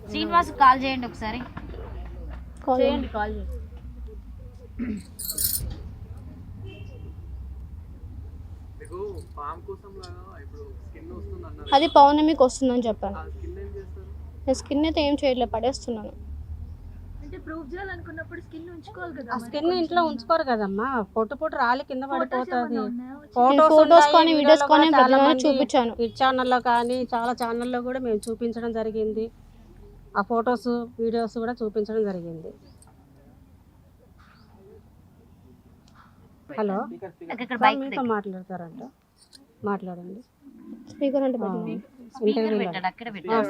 Srinivas call చేయండి ఒకసారి. చేయండి కాల్ చేయండి. అది పౌర్ణమికి వస్తుందని చెప్పాను. స్కిన్ అయితే ఏం చేయట్లేదు, పడేస్తున్నాను. స్కిన్ ఇంట్లో ఉంచుకోరు కదమ్మా, పొట్టు రాలి కింద పడిపోతుంది. ఫోటోస్ కానీ వీడియోస్ కానీ చూపించాను. ఈ ఛానల్లో కానీ చాలా ఛానల్లో కూడా మేము చూపించడం జరిగింది. ఆ ఫొటోస్ వీడియోస్ కూడా చూపించడం జరిగింది. హలో, మీతో మాట్లాడతారంట, మాట్లాడండి. స్పీకర్ అంటే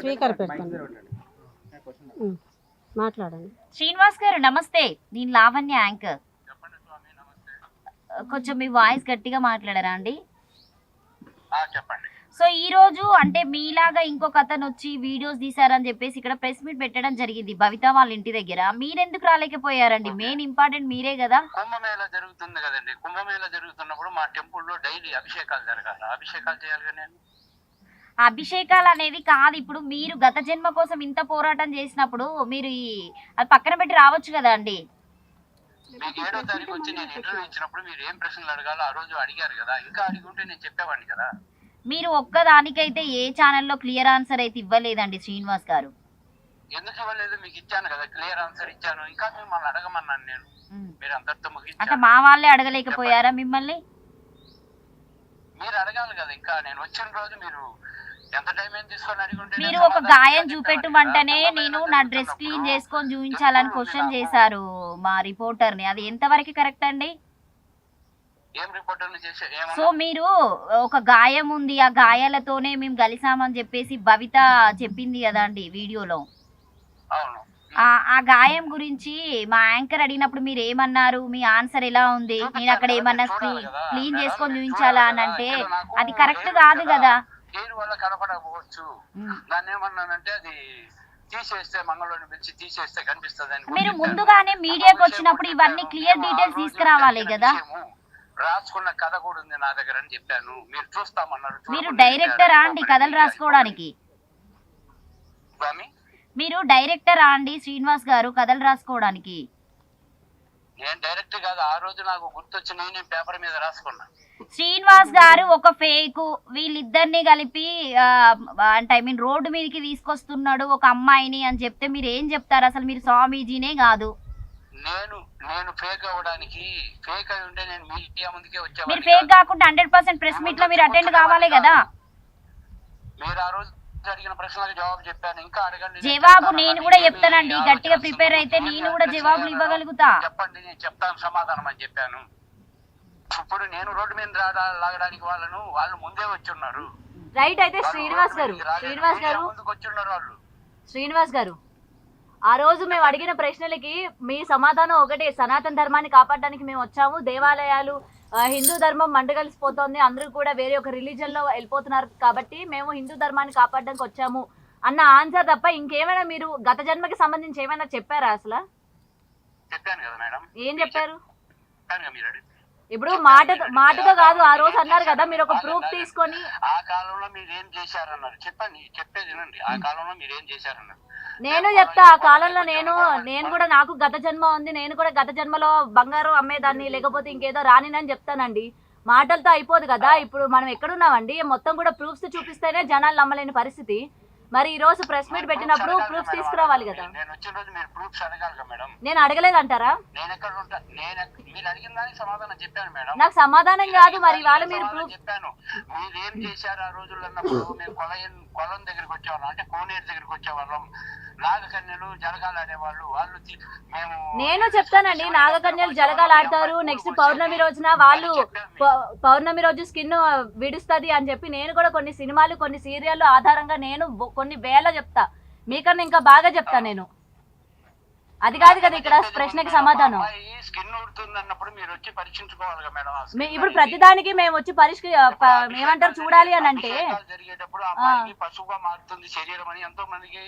స్పీకర్ పెడతాను, మాట్లాడండి. శ్రీనివాస్ గారు నమస్తే, నేను లావణ్య యాంకర్. కొంచెం మీ వాయిస్ గట్టిగా మాట్లాడరా అండి? చెప్పండి. సో ఈ రోజు అంటే మీలాగా ఇంకొక అతను వచ్చి వీడియోస్ తీసారని చెప్పేసి ఇక్కడ ప్రెస్ మీట్ పెట్టడం జరిగింది భవిత వాళ్ళ ఇంటి దగ్గర. మీరెందుకు రాలేకపోయారండి? మెయిన్ ఇంపార్టెంట్ మీరే కదా. కుంభమేళ జరుగుతుంది కదండి, కుంభమేళ జరుగుతున్నప్పుడు మా టెంపుల్లో డైలీ అభిషేకాలు జరగాలి, అభిషేకాలు చేయాలి. నేను అభిషేకాలు అనేది కాదు, ఇప్పుడు మీరు గత జన్మ కోసం ఇంత పోరాటం చేసినప్పుడు మీరు అది పక్కన పెట్టి రావచ్చు కదా అండి. మీకు 7వ తారీఖు వచ్చి నేను ఇంటర్వ్యూ ఇచ్చినప్పుడు మీరు ఏం ప్రశ్నలు అడగాలో ఆ రోజు అడిగారు కదా, ఇంకా అడిగి ఉంటే నేను చెప్పేవాడిని కదా. మీరు ఒక్కదానికైతే ఏ ఛానల్లో క్లియర్ ఆన్సర్ అయితే ఇవ్వలేదండి శ్రీనివాస్ గారు. ఎందుకు ఇవ్వలేదు? మీకు ఇచ్చాను కదా, క్లియర్ ఆన్సర్ ఇచ్చాను. ఇంకా మిమ్మల్ని అడగమన్నాను నేను, మీరు అందరితో ముగించారు. అంటే మా వాళ్ళే అడగలేకపోయారా మిమ్మల్ని? మీరు అడగాలి కదా. ఇంకా నేను వచ్చిన రోజు మీరు ఎంత టైం ఏం తీసుకొని అడిగి ఉంటే. మీరు ఒక గాయం చూపెట్టమంటేనే నేను నా డ్రెస్ క్లీన్ చేసుకొని చూపించాలని క్వశ్చన్ చేశారు మా రిపోర్టర్ ని. అది ఎంతవరకు కరెక్ట్ అండి? ఏం రిపోర్టర్లు చేసే? సో మీరు ఒక గాయం ఉంది, ఆ గాయాలతోనే మేము కలిసామని చెప్పేసి భవిత చెప్పింది కదా అండి వీడియోలో. అవును. ఆ గాయం గురించి మా యాంకర్ అడిగినప్పుడు మీరు ఏమన్నారు? మీ ఆన్సర్ ఎలా ఉంది? నేను అక్కడ ఏమన్నా క్లీన్ చేసుకొని చూపించాలా అని అంటే అది కరెక్ట్ కాదు కదా. దేని వల్ల కనపడకపోవచ్చు, దాన్ని ఏమన్నానంటే అది తీసేస్తే మంగళవారిని పిలిచి తీసేస్తే కనిపిస్తుంది అని. మీరు ముందుగానే మీడియాకి వచ్చినప్పుడు ఇవన్నీ క్లియర్ డీటెయిల్స్ తీసుకురావాలి కదా. రాసుకున్న కథ కూడా ఉంది నా దగ్గర అని చెప్పాను, మీరు చూస్తామన్నారు. మీరు డైరెక్టరా అండి కథలు రాసుకోవడానికి? మీరు డైరెక్టరా అండి శ్రీనివాస్ గారు కథలు రాసుకోవడానికి? నేను డైరెక్ట్ కాదు, ఆ రోజు నాకు గుర్తొచ్చి నేను పేపర్ మీద రాసుకున్నా. శ్రీనివాస్ గారు ఒక ఫేక్, వీళ్ళిద్దరిని కలిపి అంటే ఐ మీన్ రోడ్డు మీదకి తీసుకొస్తున్నాడు ఒక అమ్మాయిని అని చెప్తే మీరు ఏం చెప్తారు? అసలు మీరు స్వామీజీనే కాదు. నేను ఫేక్ అవ్వడానికి ఫేక్ అయి ఉంటే నేను మీడియా ముందుకే వచ్చాను. మీరు ఫేక్ కాకుండా 100% ప్రెస్ మీట్ లో మీరు అటెండ్ కావాలి కదా. మీరు ఆ రోజు అడిగిన ప్రశ్నలకు జవాబు చెప్పాను, ఇంకా అడగండి. జవాబు నేను కూడా చెప్తానండి, గట్టిగా ప్రిపేర్ అయితే నేను కూడా జవాబులు ఇవ్వగలుగుతా. చెప్పండి, నేను చెప్తాను సమాధానం అని చెప్పాను. ఇప్పుడు నేను రోడ్డు మీద లాగడానికి వాళ్ళు ముందే వచ్చి ఉన్నారు. రైట్. అయితే శ్రీనివాస్ గారు ఆ రోజు మేము అడిగిన ప్రశ్నలకి మీ సమాధానం ఒకటే, సనాతన ధర్మాన్ని కాపాడడానికి మేము వచ్చాము, దేవాలయాలు హిందూ ధర్మం మండగలిసిపోతోంది, అందరూ కూడా వేరే ఒక రిలీజన్ లో వెళ్ళిపోతున్నారు కాబట్టి మేము హిందూ ధర్మాన్ని కాపాడడానికి వచ్చాము అన్న ఆన్సర్ తప్ప ఇంకేమైనా మీరు గత జన్మకి సంబంధించి ఏమైనా చెప్పారా? అసలు చెప్పాను కదా మేడం. ఏం చెప్పారు? ఇప్పుడు మాటతో కాదు, ఆ రోజు అన్నారు కదా మీరు ఒక ప్రూఫ్ తీసుకొని. ఆ కాలంలో మీరు ఏం చేశారన్నారు చెప్పండి, చెప్పేది వినండి. ఆ కాలంలో మీరు ఏం చేశారన్నారు నేను చెప్తా. ఆ కాలంలో నేను కూడా నాకు గత జన్మ ఉంది, నేను కూడా గత జన్మలో బంగారం అమ్మేదాన్ని లేకపోతే ఇంకేదో రానినని చెప్తానండి. మాటలతో అయిపోదు కదా. ఇప్పుడు మనం ఎక్కడున్నామండి? మొత్తం కూడా ప్రూఫ్స్ చూపిస్తేనే జనాలు నమ్మలేని పరిస్థితి. మరి ఈ రోజు ప్రెస్ మీట్ పెట్టినప్పుడు ప్రూఫ్స్ తీసుకురావాలి కదా. నేను అడగలేదంటారా? నాకు సమాధానం కాదు, మరి ఇవాళ మీరు ప్రూఫ్ చెప్పాను. మీరు ఏం చేశారు ఆ రోజుల్లో అన్నప్పుడు మేము కొలం దగ్గరికి వచ్చేవాళ్ళం, అంటే కోనేరు దగ్గరికి వచ్చేవాళ్ళం. నాగకన్యలు జలగాలు ఆడేవాళ్ళు, వాళ్ళు మేము. నేను చెప్తానండి, నాగకన్యలు జలగాలు ఆడతారు. నెక్స్ట్ పౌర్ణమి రోజున వాళ్ళు పౌర్ణమి రోజు స్కిన్ విడుస్తుంది అని చెప్పి నేను కూడా కొన్ని సినిమాలు కొన్ని సీరియల్ ఆధారంగా నేను కొన్ని వేల చెప్తా. మీకన్నా ఇంకా బాగా చెప్తా నేను. అది కాదు కదా ఇక్కడ ప్రశ్నకి సమాధానం. ఇప్పుడు ప్రతిదానికి మేము వచ్చి ఏమంటారు చూడాలి అని అంటే పశువుగా మారుతుంది శరీరం అని ఎంతో మందికి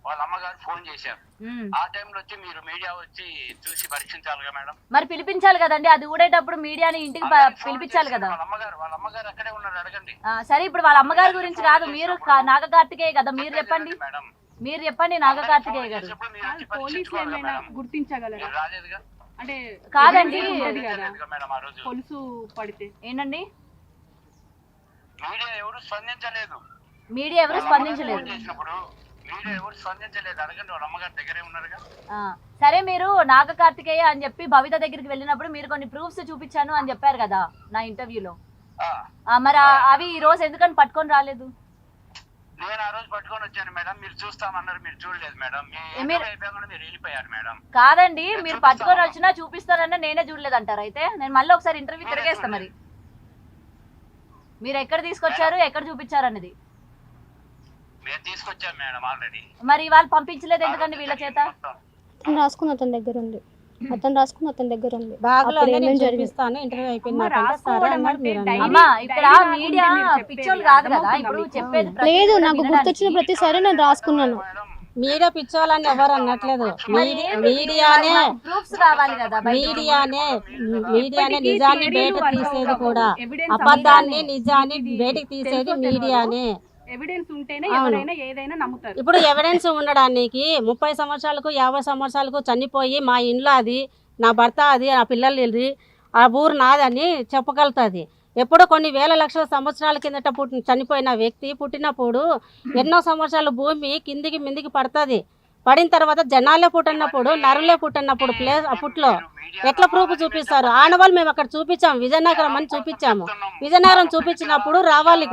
వాళ్ళ అమ్మగారు ఫోన్ చేశారు. ఆ టైంలో వచ్చి మీరు మీడియా వచ్చి చూసి పరీక్షించాలిగా మేడం. మరి పిలిపించాలి కదండి, అది ఊడేటప్పుడు మీడియాని ఇంటికి పిలిపించాలి కదా. వాళ్ళ అమ్మగారు అక్కడే ఉన్నారు, అడగండి. సరే, ఇప్పుడు వాళ్ళ అమ్మగారి గురించి కాదు, మీరు నాగ కార్తికేయ కదా, మీరు చెప్పండి. మేడం మీరు చెప్పండి నాగ కార్తికేయ గారు. చేసినప్పుడు మీరు వచ్చి పోలీసులు పరీక్షించుకోవాలి ఏమైనా మేడం. గుర్తించగలరా? మీరు రాలేదుగా అంటే కాదండి. ఉంటది కదా రాలేదుగా మేడం ఆ రోజు. పొలుసు పడితే ఏంటండి మీడియా ఎవరు స్పందించలేదు. మీడియా ఎవరు స్పందించలేదు. ఫోన్ చేసినప్పుడు మీడియా ఎవరు స్పందించలేదు. అడగండి, వాళ్ళ అమ్మగారి దగ్గరే ఉన్నారుగా. ఆ, సరే మీరు నాగ కార్తికేయ అని చెప్పి భవిత దగ్గరికి వెళ్ళినప్పుడు మీరు కొన్ని ప్రూఫ్స్ చూపించాను అని చెప్పారు కదా నా ఇంటర్వ్యూలో. మరి అవి ఈ రోజు ఎందుకని పట్టుకొని రాలేదు? నేను ఆ రోజు పట్టుకొని వచ్చాను మేడం. మీరు చూస్తామన్నారు, మీరు చూడలేదు మేడం. మీరు వెళ్ళిపోయారు మేడం. కాదండి, మీరు పట్టుకొని వచ్చినా చూపిస్తానన్నా నేనే చూడలేదు అంటారు. అయితే నేను మళ్ళీ ఒకసారి ఇంటర్వ్యూ తిరిగేస్తా. మరి మీరు ఎక్కడ తీసుకొచ్చారు, ఎక్కడ చూపించారు అనేది మేము తీసుకొచ్చాం మేడం ఆల్రెడీ. మరి వాళ్ళు పంపించలేదు ఎందుకండి వీళ్ళ చేత? అతను రాసుకుని అతని దగ్గర ఉంది. బ్యాగులో అప్పుడు నేను ఏమేం జరిగింది? చూపిస్తాను ఇంటర్వ్యూ అయిపోయింది అమ్మ, నాకంటే సరే రాసుకోవడం అన్నారు. అంటే మీరు డైలీ- అన్నారు. అమ్మా ఇక్కడ డైలీ మీడియా కాకుండా మీరు చెప్పేది పిచ్చోళ్ళు కాదు కదా అర్థమవుతుందా ఇప్పుడు మీకు? చెప్పేది లేదు, ప్రతి నాకు ఒక్కటి గుర్తొచ్చిన వినడానికి. ప్రతిసారి నేను రాసుకున్నాను. మీడియా పిచ్చోళ్ళని ఎవరు అనట్లేదు. మీడియానే ప్రూఫ్స్ కావాలి కదా బయటికి. మీడియానే నిజాన్ని బయట తీసేది కూడా. అబద్ధాన్ని నిజాన్ని బయటకు తీసేది మీడియానే. ఎవిడెన్స్ ఉంటేనే ఎవరైనా ఏదైనా నమ్ముతారు. ఇప్పుడు ఎవిడెన్స్ ఉండడానికి 30 సంవత్సరాలకు 50 సంవత్సరాలకు చనిపోయి మా ఇంట్లో అది నా భర్త అది నా పిల్లలు ఇది ఆ ఊరు నాదని చెప్పగలుగుతుంది. ఎప్పుడో కొన్ని వేల లక్షల సంవత్సరాల కిందట చనిపోయిన వ్యక్తి పుట్టినప్పుడు ఎన్నో సంవత్సరాలు భూమి కిందికి మిందికి పడుతుంది. పడిన తర్వాత జనాలే పుట్టినప్పుడు నరులే పుట్టినప్పుడు ప్లేస్ అప్పట్లో ఎట్లా ప్రూఫ్ చూపిస్తారు? ఆనవాళ్ళు మేము అక్కడ చూపించాము, విజయనగరం అని చూపించాము. విజయనగరం చూపించినప్పుడు రావాలి.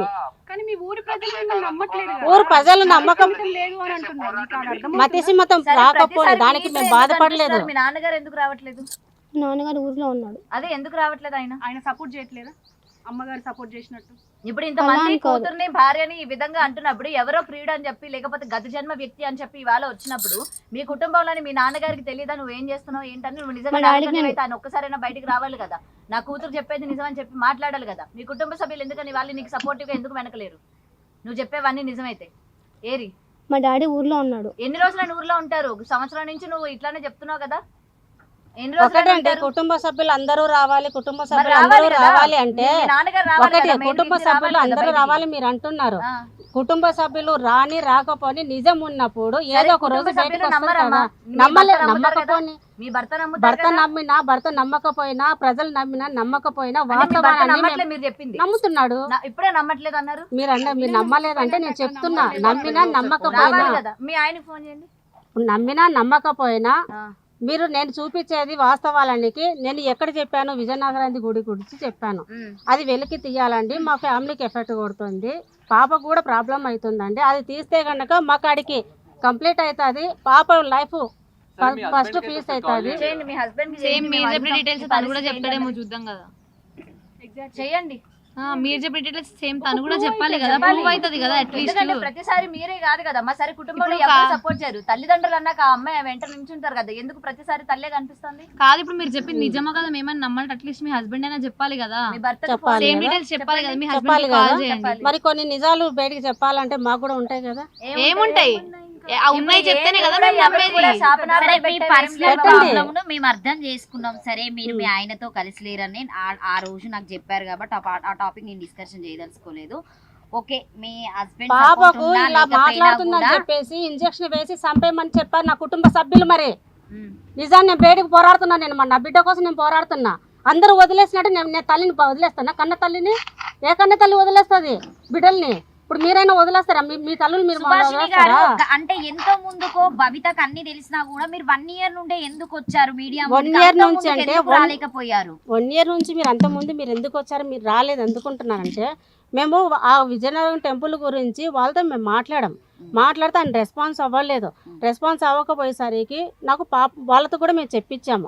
కానీ మీ ఊరి ప్రజలు మిమ్మల్ని నమ్మట్లేదు కదా. ఊరు ప్రజలు నమ్మకం లేదు అని అంటున్నారు. మీకు అది అర్థమవుతుందా? మతిసిమతం సరే, రాకపోయి ప్రతిసారి దానికి మీరే మేము ఎందుకు బాధపడలేదు. అనిపిస్తారు? మీ నాన్నగారు ఎందుకు రావట్లేదు? నాన్నగారు ఊర్లో ఉన్నాడు. అదే ఎందుకు రావట్లేదు ఆయన? ఆయన సపోర్ట్ చేయట్లేదా? అమ్మగారు సపోర్ట్ చేసినట్టు. ఇప్పుడు ఇంతమంది అలా అని కాదు. కూతుర్ని భార్యని ఈ విధంగా అంటున్నప్పుడు ఎవరో ప్రియుడు అని చెప్పి లేకపోతే గత జన్మ వ్యక్తి అని చెప్పి ఇవాళ వచ్చినప్పుడు మీ కుటుంబంలోని మీ నాన్నగారికి తెలియదా నువ్వు ఏం చేస్తున్నావు ఏంటని? నువ్వు నిజంగా మా డాడీకి నాన్నగారిని అయితే ఆయన ఒక్కసారైనా బయటికి రావాలి కదా. నా కూతురు చెప్పేది నిజం అని చెప్పి మాట్లాడాలి కదా. మీ కుటుంబ సభ్యులు ఎందుకని వాళ్ళు నీకు సపోర్టివ్ గా ఎందుకు వెనకలేరు? నువ్వు చెప్పేవన్నీ నిజమైతే ఏరి మా డాడీ ఊర్లో ఉన్నాడు. ఎన్ని రోజులు ఊర్లో ఉంటారు? సంవత్సరం నుంచి నువ్వు ఇట్లానే చెప్తున్నావు కదా. ఎన్ని రోజులు ఒకటంటే ఉంటారు? కుటుంబ సభ్యులు అందరూ రావాలి, కుటుంబ మరి సభ్యులు రావాలి అందరూ కదా. రావాలి అంటే మీ నాన్నగారు రావాలి ఒకటి కదా, మెయిన్ కుటుంబ వ్యక్తి సభ్యులు రావాలి అందరూ కదా రావాలి బయటికి. మీరు అంటున్నారు. ఆ. కుటుంబ సభ్యులు రాని రాకపోని నిజం ఉన్నప్పుడు సరే, ఏదో ఒక రోజు కుటుంబ బయటకు సభ్యులు వస్తారు నమ్మరమ్మా. కదా. మీ నమ్మలే భర్త నమ్ముతారు కదా? నమ్మకపోని మీ భర్త నమ్ముతారు భర్త కదా? నమ్మినా భర్త నమ్మకపోయినా ప్రజలు నమ్మినా నమ్మకపోయినా అంటే మీ భర్త వాస్తవాన్ని నమ్మట్లే మీరు చెప్పింది. నమ్ముతున్నాడు. ఇప్పుడే నమ్మట్లేదు అన్నారు. మీరు నమ్మలేదంటే నేను చెప్తున్నా. నమ్మినా నమ్మకపోయినా రావాలి కదా. మీ ఆయనకి ఫోన్ చేయండి. నమ్మినా నమ్మకపోయినా ఆ. మీరు నేను చూపించేది వాస్తవాలనికి నేను ఎక్కడ చెప్పాను విజయనగరానికి గుడి గురించి చెప్పాను. అది వెలికి తీయాలండి. మా ఫ్యామిలీకి ఎఫెక్ట్ కొడుతుంది, పాపకు కూడా ప్రాబ్లం అవుతుందండి. అది తీస్తే కనుక మా కాడికి కంప్లీట్ అవుతుంది, పాప లైఫ్ ఫస్ట్ పీస్ అవుతుంది. చేయండి మీ హస్బెండ్ సేమ్ మీరు చెప్పిన డీటెయిల్స్ తను కూడా చెప్తాడేమో చూద్దాం కదా. చేయండి. మీరు చెప్పిన డీటెయిల్స్ సేమ్ తను కూడా చెప్పాలి కదా, ప్రూవ్ అవుతుంది కదా అట్లీస్ట్. ఎందుకంటే ప్రతిసారి మీరే కాదు కదా మా సరే కుటుంబంలో ఎవరు సపోర్ట్ చేయరు. తల్లిదండ్రులు అన్నాక ఆ అమ్మాయి వెంట నించుంటారు కదా. ఎందుకు ప్రతిసారి తల్లే కనిపిస్తుంది? కాదు ఇప్పుడు మీరు చెప్పింది నిజమా కదా మేమని నమ్మాలి, అట్లీస్ట్ మీ హస్బెండ్ అయినా చెప్పాలి కదా. మీ భర్త చెప్పాలి సేమ్ కదా. డీటెయిల్స్ చెప్పాలి కదా, మీ చెప్పాలి హస్బెండ్ కదా. కాల్ చేయండి. మరి కొన్ని నిజాలు బయటికి చెప్పాలంటే మాకు కూడా ఉంటాయి కదా. ఏముంటాయి? ఉన్నాయి చెప్తేనే కదా మేము నమ్మేది. సరే, మీ పర్సనల్ పెట్టండి. ప్రాబ్లమ్ ను మేము అర్థం చేసుకున్నాం. సరే, మీరు మీ ఆయనతో కలిసి లేరని ఆ రోజు నాకు చెప్పారు కాబట్టి ఆ టాపిక్ నేను డిస్కషన్ చేయదలుచుకోలేదు. ఓకే, మీ హస్బెండ్ పాపకు ఇలా మాట్లాడుతుందని చెప్పేసి ఇంజక్షన్ వేసి చంపేయమని చెప్పారు నా కుటుంబ సభ్యులు. మరి నిజాన్ని నేను బయటకు పోరాడుతున్నా. నేను నా బిడ్డ కోసం నేను పోరాడుతున్నా. అందరూ వదిలేసినట్టు నేను తల్లిని వదిలేస్తానా? కన్న తల్లిని ఏ కన్న తల్లి వదిలేస్తుంది బిడ్డల్ని? ఇప్పుడు మీరైనా వదిలేస్తారా? మీ తల్లులు మీరు సుభాషిణి గారు వదిలేస్తారా? అంటే ఎంతో ముందుకో భవితకు అన్ని తెలిసినా కూడా మీరు 1 year నుండే ఎందుకు వచ్చారు మీడియా 1 year నుంచి అంటే రాలేకపోయారు? 1 year నుంచి మీరు అంతకుముందు మీరు ఎందుకు వచ్చారు? మీరు రాలేదు ఎందుకుంటున్నారంటే మేము ఆ విజయనగరం టెంపుల్ గురించి వాళ్ళతో మేము మాట్లాడితే ఆయన రెస్పాన్స్ అవ్వలేదు. రెస్పాన్స్ అవ్వకపోయేసరికి నాకు వాళ్ళతో కూడా మేము చెప్పించాము,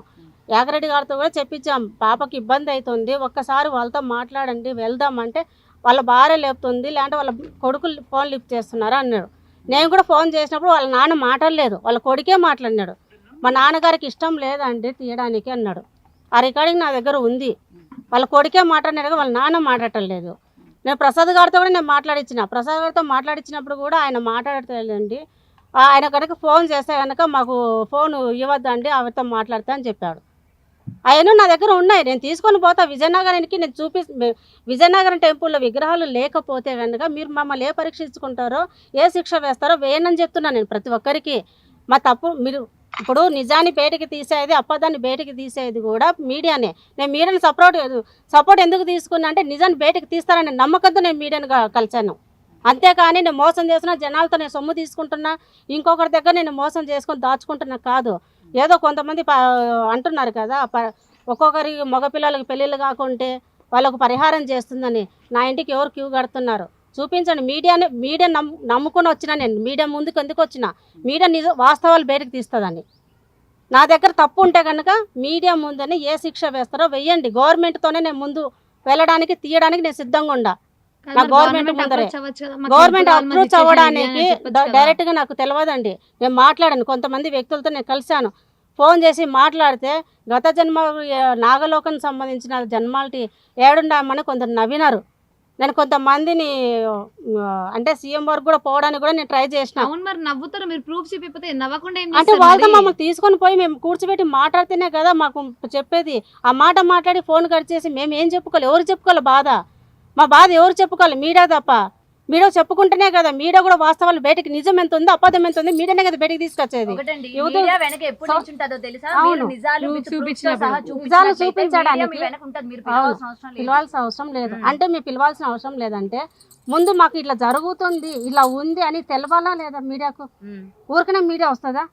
యాగరెడ్డి గారితో కూడా చెప్పించాము. పాపకి ఇబ్బంది అవుతుంది, ఒక్కసారి వాళ్ళతో మాట్లాడండి వెళ్దామంటే వాళ్ళ భార్య లేపుతుంది, లేదంటే వాళ్ళ కొడుకులు ఫోన్ లిఫ్ట్ చేస్తున్నారు అన్నాడు. నేను కూడా ఫోన్ చేసినప్పుడు వాళ్ళ నాన్న మాట్లాడలేదు, వాళ్ళ కొడుకే మాట్లాడినాడు. మా నాన్నగారికి ఇష్టం లేదండి తీయడానికి అన్నాడు. ఆ రికార్డింగ్ నా దగ్గర ఉంది. వాళ్ళ కొడుకే మాట్లాడినాడు, వాళ్ళ నాన్న మాట్లాడటం లేదు. నేను ప్రసాద్ గారితో కూడా నేను ప్రసాద్ గారితో మాట్లాడించినప్పుడు కూడా ఆయన మాట్లాడలేదండి. ఆయన కనుక ఫోన్ చేస్తే కనుక మాకు ఫోన్ ఇవ్వద్దండి, ఆవిడతో మాట్లాడతా అని చెప్పాడు. అవన్నీ నా దగ్గర ఉన్నాయి, నేను తీసుకొని పోతా విజయనగరానికి. నేను విజయనగరం టెంపుల్లో విగ్రహాలు లేకపోతే కనుక మీరు మమ్మల్ని ఏ పరీక్షించుకుంటారో, ఏ శిక్ష వేస్తారో వేయనని చెప్తున్నాను నేను ప్రతి ఒక్కరికి. మా తప్పు మీరు ఇప్పుడు నిజాన్ని బయటకు తీసేది, అబద్ధాన్ని బయటకు తీసేది కూడా మీడియానే. నేను మీడియాని సపోర్ట్ ఎందుకు తీసుకున్నా అంటే నిజాన్ని బయటకు తీస్తారనే నమ్మకంతో నేను మీడియాని కలిశాను. అంతేకాని నేను మోసం చేసిన జనాలతో నేను సొమ్ము తీసుకుంటున్నా, ఇంకొకరి దగ్గర నేను మోసం చేసుకొని దాచుకుంటున్నా కాదు. ఏదో కొంతమంది అంటున్నారు కదా, ఒక్కొక్కరి మగపిల్లలకి పెళ్ళిళ్ళు కాకుంటే వాళ్ళకు పరిహారం చేస్తుందని. నా ఇంటికి ఎవరు క్యూ కడుతున్నారు చూపించండి. మీడియా నమ్ముకొని వచ్చినా నేను. మీడియా ముందుకు ఎందుకు వచ్చినా, మీడియా వాస్తవాలు బయటకు తీస్తుందని. నా దగ్గర తప్పు ఉంటే కనుక మీడియా ముందని ఏ శిక్ష వేస్తారో వెయ్యండి. గవర్నమెంట్తోనే నేను ముందు వెళ్ళడానికి తీయడానికి నేను సిద్ధంగా ఉండా. నా గవర్నమెంట్ ముందరే గవర్నమెంట్ అప్రోచ్ అవ్వడానికి డైరెక్ట్గా నాకు తెలియదండి. నేను మాట్లాడాను కొంతమంది వ్యక్తులతో, నేను కలిశాను. ఫోన్ చేసి మాట్లాడితే గత జన్మ నాగలోకం సంబంధించిన జన్మాలటి ఏడుండామని కొందరు నవ్వినారు. నేను కొంతమందిని అంటే సీఎం వరకు కూడా పోవడానికి కూడా నేను ట్రై చేసిన. అవును, మరి నవ్వుతారు మీరు ప్రూఫ్ చూపిపోతే నవ్వకుండా ఏం అంటే వాళ్ళతో మమ్మల్ని తీసుకొని పోయి మేము కూర్చోబెట్టి మాట్లాడితేనే కదా మాకు చెప్పేది. ఆ మాట మాట్లాడి ఫోన్ కట్ చేసి మేము ఏం చెప్పుకోవాలి, ఎవరు చెప్పుకోవాలి బాధ? మా బాధ ఎవరు చెప్పుకోవాలి? మీడియా తప్ప. మీడియా చెప్పుకుంటేనే కదా మీడియా కూడా వాస్తవాలు బయటకి, నిజం ఎంత ఉంది అబద్ధం ఎంత ఉంది మీడియానే కదా బయటకి తీసుకొచ్చేది. ఒకటండి, మీడియా వెనక ఎప్పుడు నుంచి ఉంటుందో తెలుసా? మీరు నిజాలు with proofs తో సహా నిజాలు చూపించినట్లయితే చూపించడానికి మీడియా మీ వెనక ఉంటుంది. మీరు పిలవాల్సిన అవసరం లేదు. పిలవాల్సిన అవసరం లేదు. అంటే మీరు పిలవాల్సిన అవసరం లేదంటే ముందు మాకు ఇట్లా జరుగుతుంది, ఇలా ఉంది అని తెలవాలా లేదా మీడియాకు? ఊరికనే మీడియా వస్తుందా?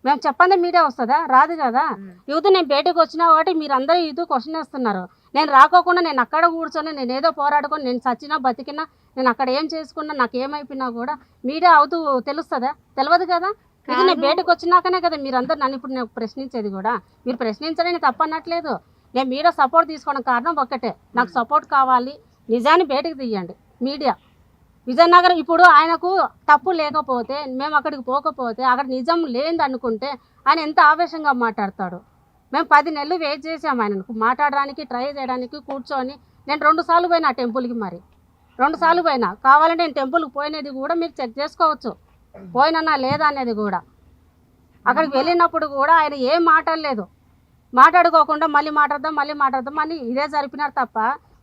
మేము చెప్పండి మీడియా వస్తుందా? రాదు కదా. యూత్ నేను బయటకు వచ్చినా కాబట్టి మీరు అందరూ యూత్ క్వశ్చన్ వేస్తున్నారు. నేను రాకోకుండా నేను అక్కడ కూర్చొని నేను ఏదో పోరాడుకొని నేను చచ్చినా బతికినా నేను అక్కడ ఏం చేసుకున్నా నాకు ఏమైపోయినా కూడా మీడియా అవుతూ తెలుస్తుందా? తెలియదు కదా. ఇది నేను బయటకు వచ్చినాకనే కదా మీరు అందరు నన్ను ఇప్పుడు నేను ప్రశ్నించేది కూడా. మీరు ప్రశ్నించడని తప్పనట్లేదు. నేను మీడియా సపోర్ట్ తీసుకోవడం కారణం ఒక్కటే, నాకు సపోర్ట్ కావాలి, నిజాన్ని బయటకు తీయండి మీడియా. విజయనగరం ఇప్పుడు ఆయనకు తప్పు లేకపోతే, మేము అక్కడికి పోకపోతే, అక్కడ నిజం లేనిది అనుకుంటే ఆయన ఎంత ఆవేశంగా మాట్లాడతాడు. మేము 10 నెలలు వెయిట్ చేసాము ఆయనకు మాట్లాడడానికి, ట్రై చేయడానికి కూర్చొని. నేను 2 సార్లు పోయినా ఆ టెంపుల్కి, మరి 2 సార్లు పోయినా. కావాలంటే నేను టెంపుల్కి పోయినది కూడా మీరు చెక్ చేసుకోవచ్చు, పోయినా లేదా అనేది కూడా. అక్కడికి వెళ్ళినప్పుడు కూడా ఆయన ఏం మాట్లాడలేదు. మాట్లాడుకోకుండా మళ్ళీ మాట్లాడదాం అని ఇదే జరిపినారు తప్ప,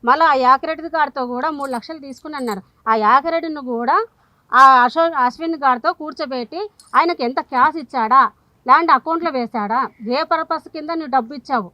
మళ్ళీ ఆ యాకిరెడ్డి గారితో కూడా 3 లక్షలు తీసుకుని అన్నారు. ఆ యాకిరెడ్డిని కూడా ఆ అశ్విన్ గారితో కూర్చోబెట్టి ఆయనకు ఎంత క్యాష్ ఇచ్చాడా, ల్యాండ్ అకౌంట్లో వేశాడా, ఏ పర్పస్ కింద నువ్వు డబ్బు ఇచ్చావు,